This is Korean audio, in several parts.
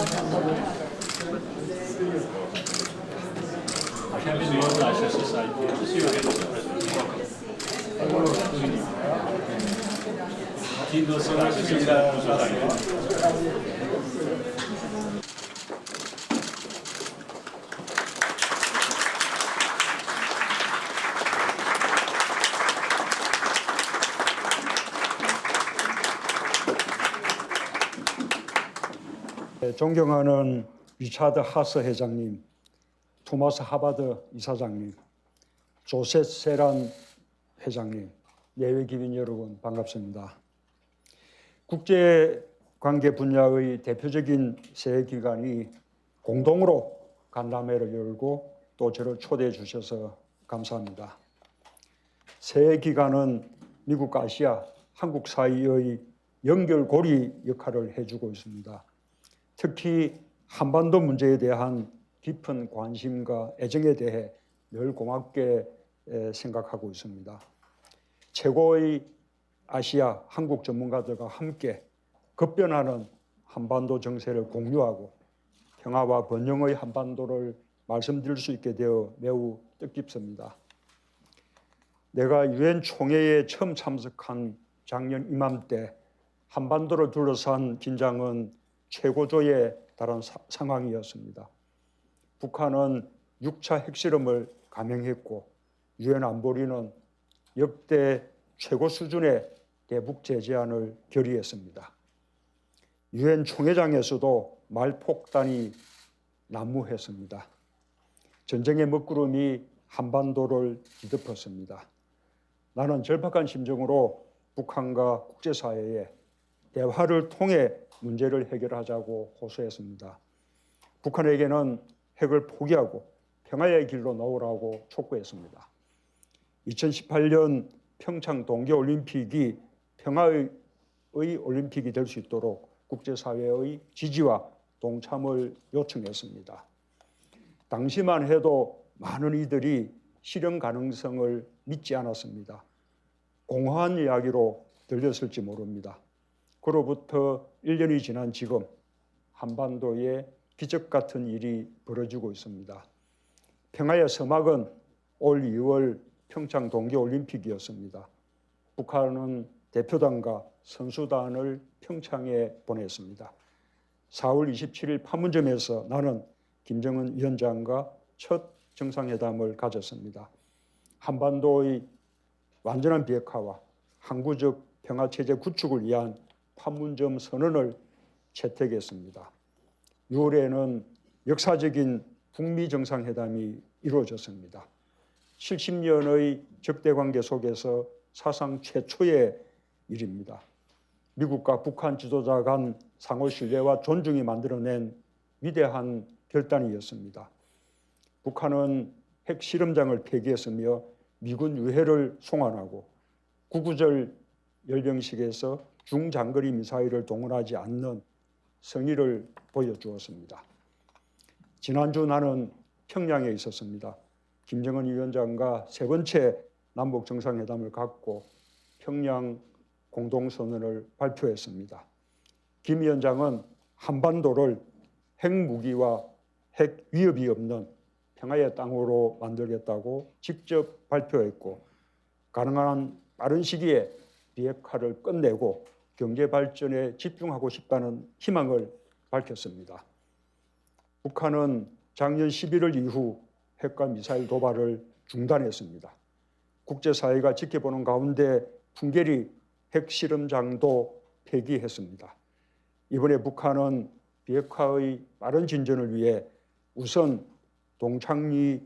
I have been more nice society. See you again. 존경하는 리차드 하스 회장님, 토마스 하바드 이사장님, 조셋 세란 회장님, 예외 기빈 여러분 반갑습니다. 국제관계 분야의 대표적인 세 기관이 공동으로 간담회를 열고 또 저를 초대해 주셔서 감사합니다. 세 기관은 미국과 아시아, 한국 사이의 연결고리 역할을 해주고 있습니다. 특히 한반도 문제에 대한 깊은 관심과 애정에 대해 늘 고맙게 생각하고 있습니다. 최고의 아시아, 한국 전문가들과 함께 급변하는 한반도 정세를 공유하고 평화와 번영의 한반도를 말씀드릴 수 있게 되어 매우 뜻깊습니다. 내가 유엔 총회에 처음 참석한 작년 이맘때 한반도를 둘러싼 긴장은 최고조에 달한 상황이었습니다. 북한은 6차 핵실험을 감행했고 유엔 안보리는 역대 최고 수준의 대북 제재안을 결의했습니다. 유엔 총회장에서도 말폭탄이 난무했습니다. 전쟁의 먹구름이 한반도를 뒤덮었습니다. 나는 절박한 심정으로 북한과 국제사회에 대화를 통해 문제를 해결하자고 호소했습니다. 북한에게는 핵을 포기하고 평화의 길로 나오라고 촉구했습니다. 2018년 평창 동계올림픽이 평화의 올림픽이 될 수 있도록 국제사회의 지지와 동참을 요청했습니다. 당시만 해도 많은 이들이 실현 가능성을 믿지 않았습니다. 공허한 이야기로 들렸을지 모릅니다. 그로부터 1년이 지난 지금 한반도에 기적 같은 일이 벌어지고 있습니다. 평화의 서막은 올 2월 평창 동계올림픽이었습니다. 북한은 대표단과 선수단을 평창에 보냈습니다. 4월 27일 판문점에서 나는 김정은 위원장과 첫 정상회담을 가졌습니다. 한반도의 완전한 비핵화와 항구적 평화체제 구축을 위한 판문점 선언을 채택했습니다. 6월에는 역사적인 북미 정상회담이 이루어졌습니다. 70년의 적대관계 속에서 사상 최초의 일입니다. 미국과 북한 지도자 간 상호 신뢰와 존중이 만들어낸 위대한 결단이었습니다. 북한은 핵실험장을 폐기했으며 미군 유해를 송환하고 구구절 열병식에서 중장거리 미사일을 동원하지 않는 성의를 보여주었습니다. 지난주 나는 평양에 있었습니다. 김정은 위원장과 세 번째 남북 정상회담을 갖고 평양 공동선언을 발표했습니다. 김 위원장은 한반도를 핵무기와 핵 위협이 없는 평화의 땅으로 만들겠다고 직접 발표했고 가능한 빠른 시기에 비핵화를 끝내고 경제 발전에 집중하고 싶다는 희망을 밝혔습니다. 북한은 작년 11월 이후 핵과 미사일 도발을 중단했습니다. 국제사회가 지켜보는 가운데 풍계리 핵실험장도 폐기했습니다. 이번에 북한은 비핵화의 빠른 진전을 위해 우선 동창리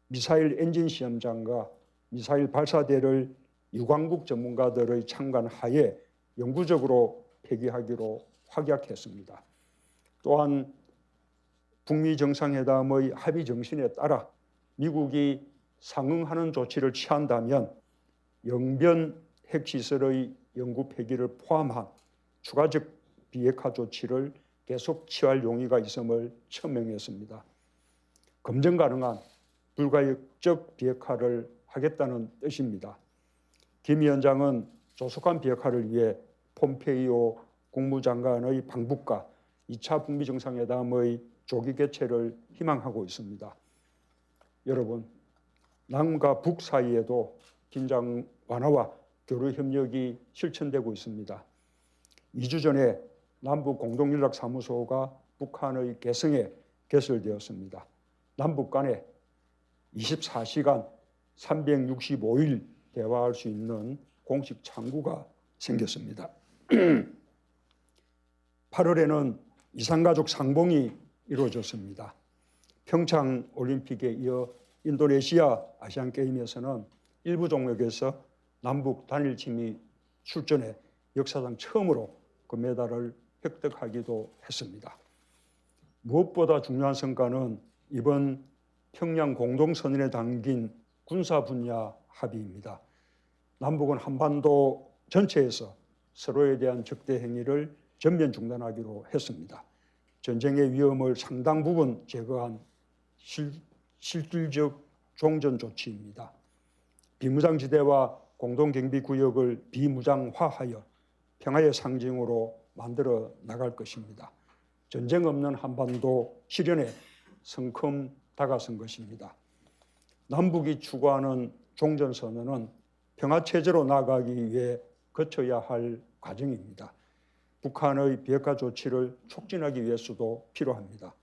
미사일 엔진 시험장과 미사일 발사대를 유관국 전문가들의 참관 하에 영구적으로 폐기하기로 확약했습니다. 또한 북미 정상회담의 합의 정신에 따라 미국이 상응하는 조치를 취한다면 영변 핵시설의 영구 폐기를 포함한 추가적 비핵화 조치를 계속 취할 용의가 있음을 천명했습니다. 검증 가능한 불가역적 비핵화를 하겠다는 뜻입니다. 김 위원장은 조속한 비핵화를 위해 폼페이오 국무장관의 방북과 2차 북미 정상회담의 조기 개최를 희망하고 있습니다. 여러분, 남과 북 사이에도 긴장 완화와 교류 협력이 실천되고 있습니다. 2주 전에 남북 공동연락사무소가 북한의 개성에 개설되었습니다. 남북 간에 24시간 365일 대화할 수 있는 공식 창구가 생겼습니다. 8월에는 이산가족 상봉이 이루어졌습니다. 평창 올림픽에 이어 인도네시아 아시안게임에서는 일부 종목에서 남북 단일 팀이 출전해 역사상 처음으로 금메달을 획득하기도 했습니다. 무엇보다 중요한 성과는 이번 평양 공동선언에 담긴 군사 분야 합의입니다. 남북은 한반도 전체에서 서로에 대한 적대 행위를 전면 중단하기로 했습니다. 전쟁의 위험을 상당 부분 제거한 실질적 종전 조치입니다. 비무장지대와 공동경비구역을 비무장화하여 평화의 상징으로 만들어 나갈 것입니다. 전쟁 없는 한반도 실현에 성큼 다가선 것입니다. 남북이 추구하는 종전선언은 평화체제로 나아가기 위해 거쳐야 할 과정입니다. 북한의 비핵화 조치를 촉진하기 위해서도 필요합니다.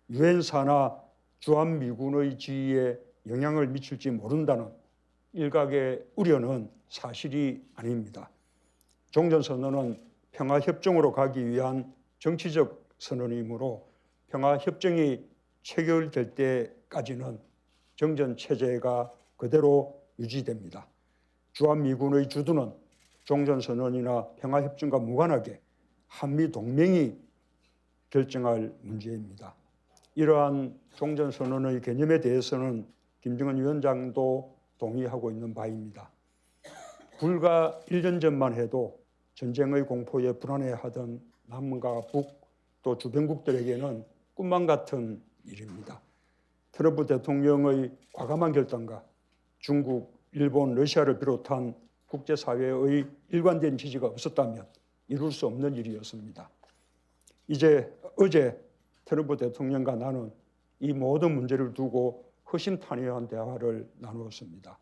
유엔사나 주한미군의 지위에 영향을 미칠지 모른다는 일각의 우려는 사실이 아닙니다. 종전선언은 평화협정으로 가기 위한 정치적 선언이므로 평화협정이 체결될 때까지는 정전체제가 그대로 유지됩니다. 주한미군의 주둔은 종전선언이나 평화협정과 무관하게 한미동맹이 결정할 문제입니다. 이러한 종전선언의 개념에 대해서는 김정은 위원장도 동의하고 있는 바입니다. 불과 1년 전만 해도 전쟁의 공포에 불안해하던 남과 북 또 주변국들에게는 꿈만 같은 일입니다. 트럼프 대통령의 과감한 결단과 중국, 일본, 러시아를 비롯한 국제사회의 일관된 지지가 없었다면 이룰 수 없는 일이었습니다. 어제 트럼프 대통령과 나는 이 모든 문제를 두고 허심탄회한 대화를 나누었습니다.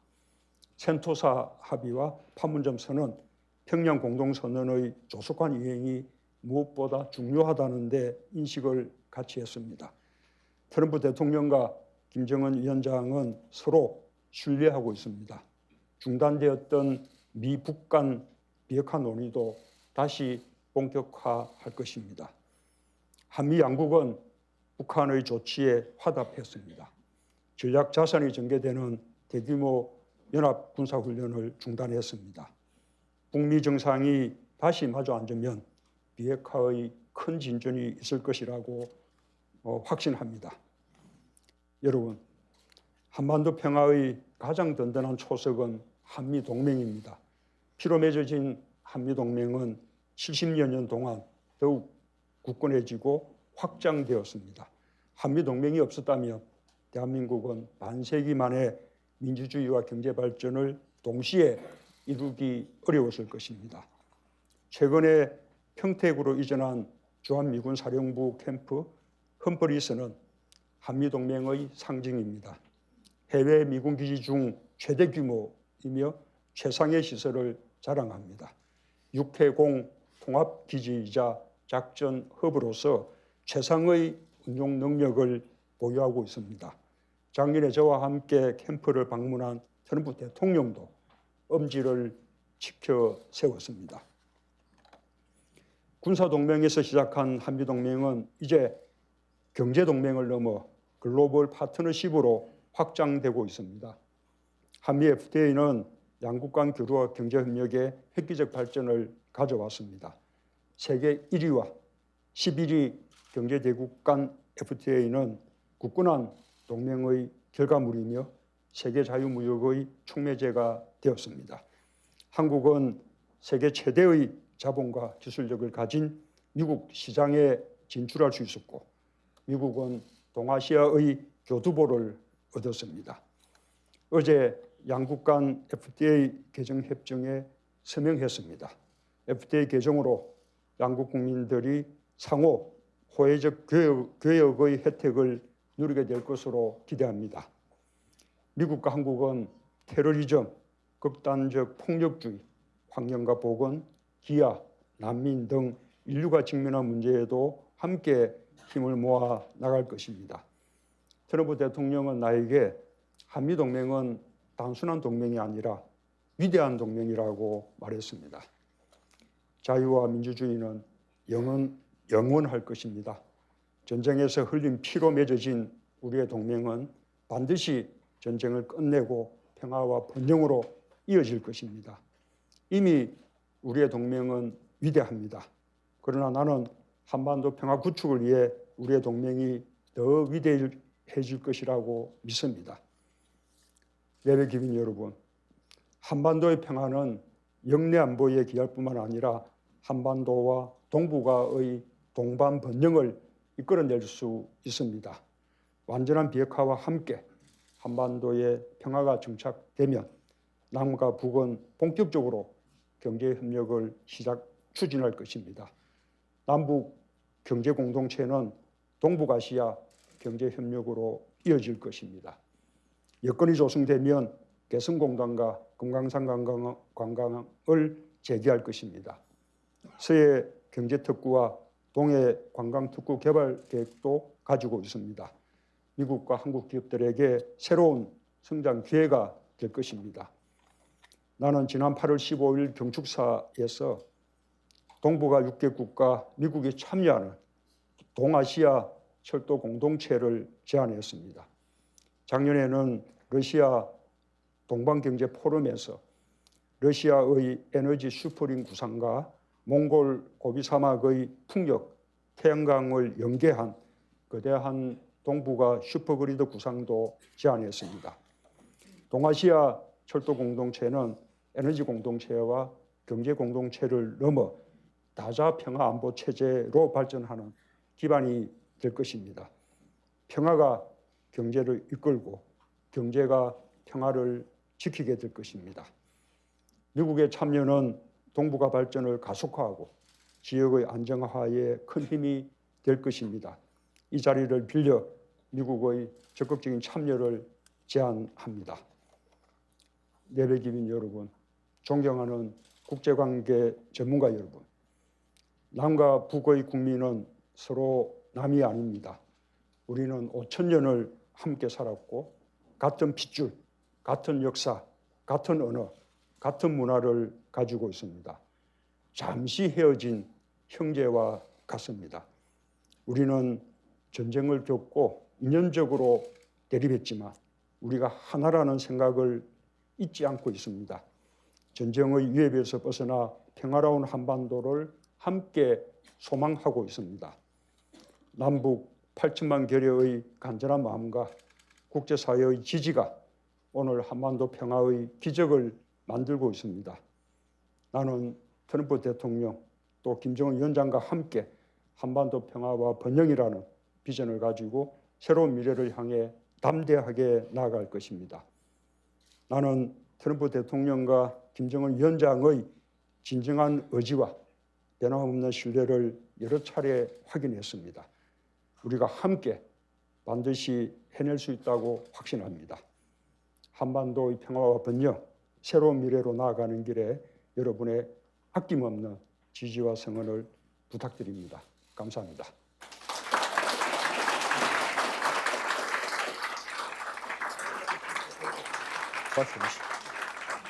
센토사 합의와 판문점 선언, 평양 공동선언의 조속한 이행이 무엇보다 중요하다는 데 인식을 같이 했습니다. 트럼프 대통령과 김정은 위원장은 서로 신뢰하고 있습니다. 중단되었던 미북 간 비핵화 논의도 다시 본격화할 것입니다. 한미 양국은 북한의 조치에 화답했습니다. 전략 자산이 전개되는 대규모 연합 군사훈련을 중단했습니다. 북미 정상이 다시 마주 앉으면 비핵화의 큰 진전이 있을 것이라고 확신합니다. 여러분, 한반도 평화의 가장 든든한 초석은 한미동맹입니다. 피로 맺어진 한미동맹은 70여 년 동안 더욱 굳건해지고 확장되었습니다. 한미동맹이 없었다면 대한민국은 반세기 만에 민주주의와 경제발전을 동시에 이루기 어려웠을 것입니다. 최근에 평택으로 이전한 주한미군 사령부 캠프 험버리스는 한미동맹의 상징입니다. 해외 미군 기지 중 최대 규모이며 최상의 시설을 자랑합니다. 육해공 통합기지이자 작전 허브로서 최상의 운용 능력을 보유하고 있습니다. 작년에 저와 함께 캠프를 방문한 트럼프 대통령도 엄지를 지켜 세웠습니다. 군사동맹에서 시작한 한미동맹은 이제 경제동맹을 넘어 글로벌 파트너십으로 확장되고 있습니다. 한미 FTA는 양국 간 교류와 경제협력에 획기적 발전을 가져왔습니다. 세계 1위와 11위 경제대국 간 FTA는 굳건한 동맹의 결과물이며 세계 자유무역의 촉매제가 되었습니다. 한국은 세계 최대의 자본과 기술력을 가진 미국 시장에 진출할 수 있었고 미국은 동아시아의 교두보를 얻었습니다. 어제 양국 간 FTA 개정 협정에 서명했습니다. FTA 개정으로 양국 국민들이 상호 호혜적 교역의 혜택을 누리게 될 것으로 기대합니다. 미국과 한국은 테러리즘, 극단적 폭력주의, 환경과 보건, 기아, 난민 등 인류가 직면한 문제에도 함께 힘을 모아 나갈 것입니다. 트럼프 대통령은 나에게 한미동맹은 단순한 동맹이 아니라 위대한 동맹이라고 말했습니다. 자유와 민주주의는 영원할 것입니다. 전쟁에서 흘린 피로 맺어진 우리의 동맹은 반드시 전쟁을 끝내고 평화와 번영으로 이어질 것입니다. 이미 우리의 동맹은 위대합니다. 그러나 나는 한반도 평화 구축을 위해 우리의 동맹이 더 위대해질 것이라고 믿습니다. 예배 기빈 여러분, 한반도의 평화는 영내 안보에 기할 뿐만 아니라 한반도와 동북아의 동반 번영을 이끌어낼 수 있습니다. 완전한 비핵화와 함께 한반도의 평화가 정착되면 남과 북은 본격적으로 경제 협력을 추진할 것입니다. 남북 경제 공동체는 동북아시아 경제 협력으로 이어질 것입니다. 여건이 조성되면 개성공단과 금강산 관광을 재개할 것입니다. 서해 경제특구와 동해 관광특구 개발 계획도 가지고 있습니다. 미국과 한국 기업들에게 새로운 성장 기회가 될 것입니다. 나는 지난 8월 15일 경축사에서 동북아 6개국과 미국이 참여하는 동아시아 철도 공동체를 제안했습니다. 작년에는 러시아 동방경제 포럼에서 러시아의 에너지 슈퍼링 구상과 몽골 고비 사막의 풍력, 태양광을 연계한 거대한 동북아 슈퍼그리드 구상도 제안했습니다. 동아시아 철도 공동체는 에너지 공동체와 경제 공동체를 넘어 다자 평화 안보 체제로 발전하는 기반이 될 것입니다. 평화가 경제를 이끌고 경제가 평화를 지키게 될 것입니다. 미국의 참여는 동북아 발전을 가속화하고 지역의 안정화에 큰 힘이 될 것입니다. 이 자리를 빌려 미국의 적극적인 참여를 제안합니다. 예배 기빈 여러분, 존경하는 국제관계 전문가 여러분, 남과 북의 국민은 서로 남이 아닙니다. 우리는 5,000년을 함께 살았고 같은 핏줄, 같은 역사, 같은 언어, 같은 문화를 가지고 있습니다. 잠시 헤어진 형제와 같습니다. 우리는 전쟁을 겪고 인연적으로 대립했지만 우리가 하나라는 생각을 잊지 않고 있습니다. 전쟁의 위협에서 벗어나 평화로운 한반도를 함께 소망하고 있습니다. 남북 8천만 결여의 간절한 마음과 국제사회의 지지가 오늘 한반도 평화의 기적을 만들고 있습니다. 나는 트럼프 대통령 또 김정은 위원장과 함께 한반도 평화와 번영이라는 비전을 가지고 새로운 미래를 향해 담대하게 나아갈 것입니다. 나는 트럼프 대통령과 김정은 위원장의 진정한 의지와 변함없는 신뢰를 여러 차례 확인했습니다. 우리가 함께 반드시 해낼 수 있다고 확신합니다. 한반도의 평화와 번영, 새로운 미래로 나아가는 길에 여러분의 아낌없는 지지와 성원을 부탁드립니다. 감사합니다. 고맙습니다.